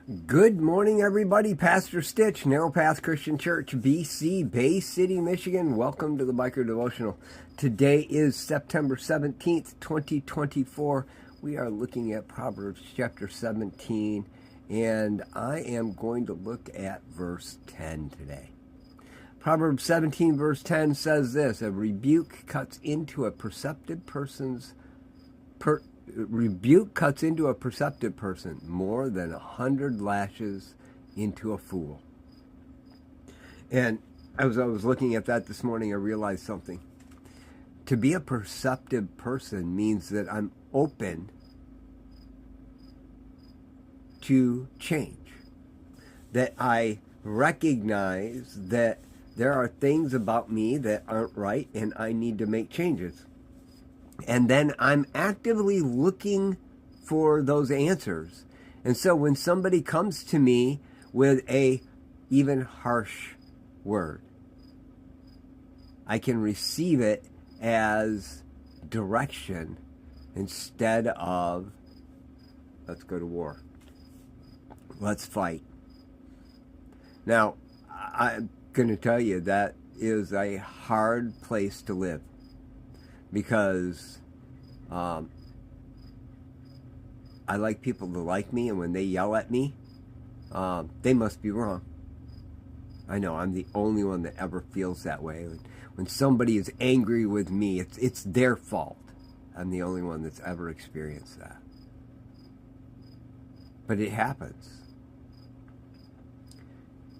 Good morning, everybody. Pastor Stitch, Narrow Path Christian Church, BC, Bay City, Michigan. Welcome to the Biker Devotional. Today is September 17th, 2024. We are looking at Proverbs chapter 17, and I am going to look at verse 10 today. Proverbs 17, verse 10 says this: a rebuke cuts into a perceptive person's Rebuke cuts into a perceptive person more than 100 lashes into a fool. And as I was looking at that this morning, I realized something. To be a perceptive person means that I'm open to change, that I recognize that there are things about me that aren't right and I need to make changes. And then I'm actively looking for those answers. And so when somebody comes to me with a even harsh word, I can receive it as direction instead of, let's go to war. Let's fight. Now, I'm going to tell you that is a hard place to live. Because I like people to like me, and when they yell at me, they must be wrong. I know I'm the only one that ever feels that way. When somebody is angry with me, it's their fault. I'm the only one that's ever experienced that. But it happens.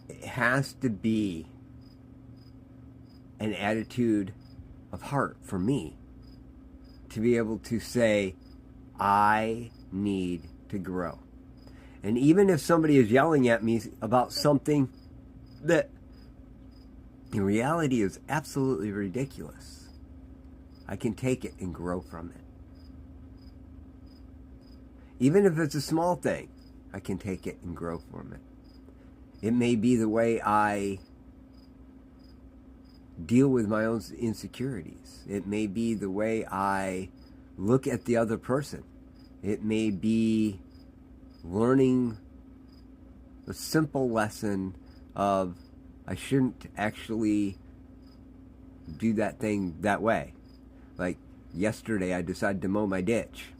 It has to be an attitude of heart for me to be able to say, I need to grow. And even if somebody is yelling at me about something that in reality is absolutely ridiculous, I can take it and grow from it. Even if it's a small thing, I can take it and grow from it. It may be the way I deal with my own insecurities. It may be the way I look at the other person. It may be learning a simple lesson of I shouldn't actually do that thing that way. Like yesterday, I decided to mow my ditch.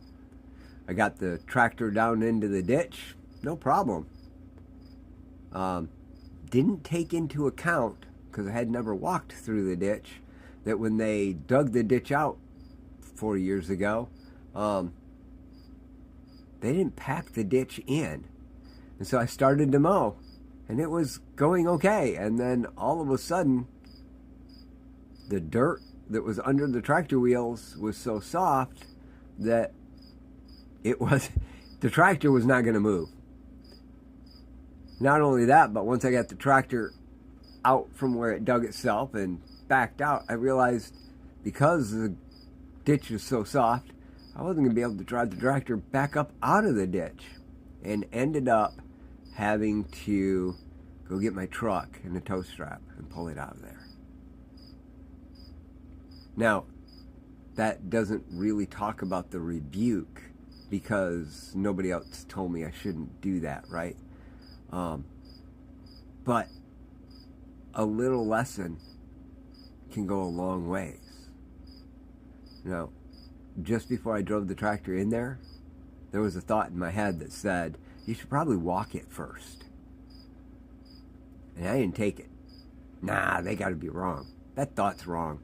I got the tractor down into the ditch, no problem. Didn't take into account, because I had never walked through the ditch, that when they dug the ditch out 4 years ago, they didn't pack the ditch in. And so I started to mow, and it was going okay. And then all of a sudden, the dirt that was under the tractor wheels was so soft that the tractor was not going to move. Not only that, but once I got the tractor out from where it dug itself and backed out, I realized because the ditch was so soft, I wasn't going to be able to drive the tractor back up out of the ditch, and ended up having to go get my truck and a tow strap and pull it out of there. Now, that doesn't really talk about the rebuke, because nobody else told me I shouldn't do that, right? But a little lesson can go a long ways. Now, just before I drove the tractor in there was a thought in my head that said, you should probably walk it first. And I didn't take it. Nah, they got to be wrong. That thought's wrong.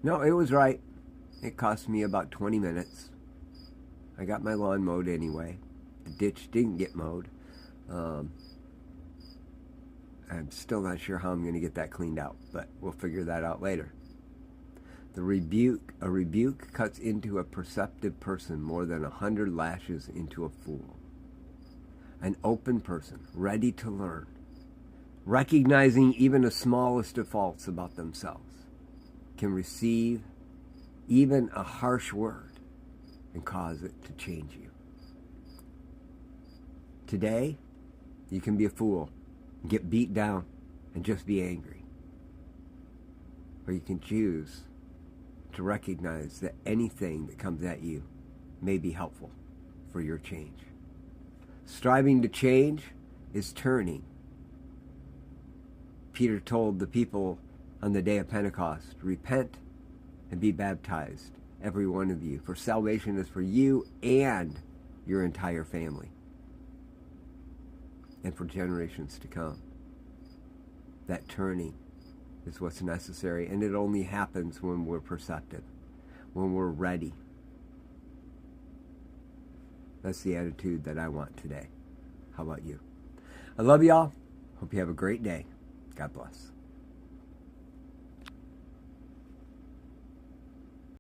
No, it was right. It cost me about 20 minutes. I got my lawn mowed anyway. The ditch didn't get mowed. I'm still not sure how I'm going to get that cleaned out, but we'll figure that out later. A rebuke cuts into a perceptive person more than 100 lashes into a fool. An open person, ready to learn, recognizing even the smallest of faults about themselves, can receive even a harsh word and cause it to change you. Today, you can be a fool, get beat down, and just be angry. Or you can choose to recognize that anything that comes at you may be helpful for your change. Striving to change is turning. Peter told the people on the day of Pentecost, repent and be baptized, every one of you, for salvation is for you and your entire family, and for generations to come. That turning is what's necessary, and it only happens when we're perceptive, when we're ready. That's the attitude that I want today. How about you? I love y'all. Hope you have a great day. God bless.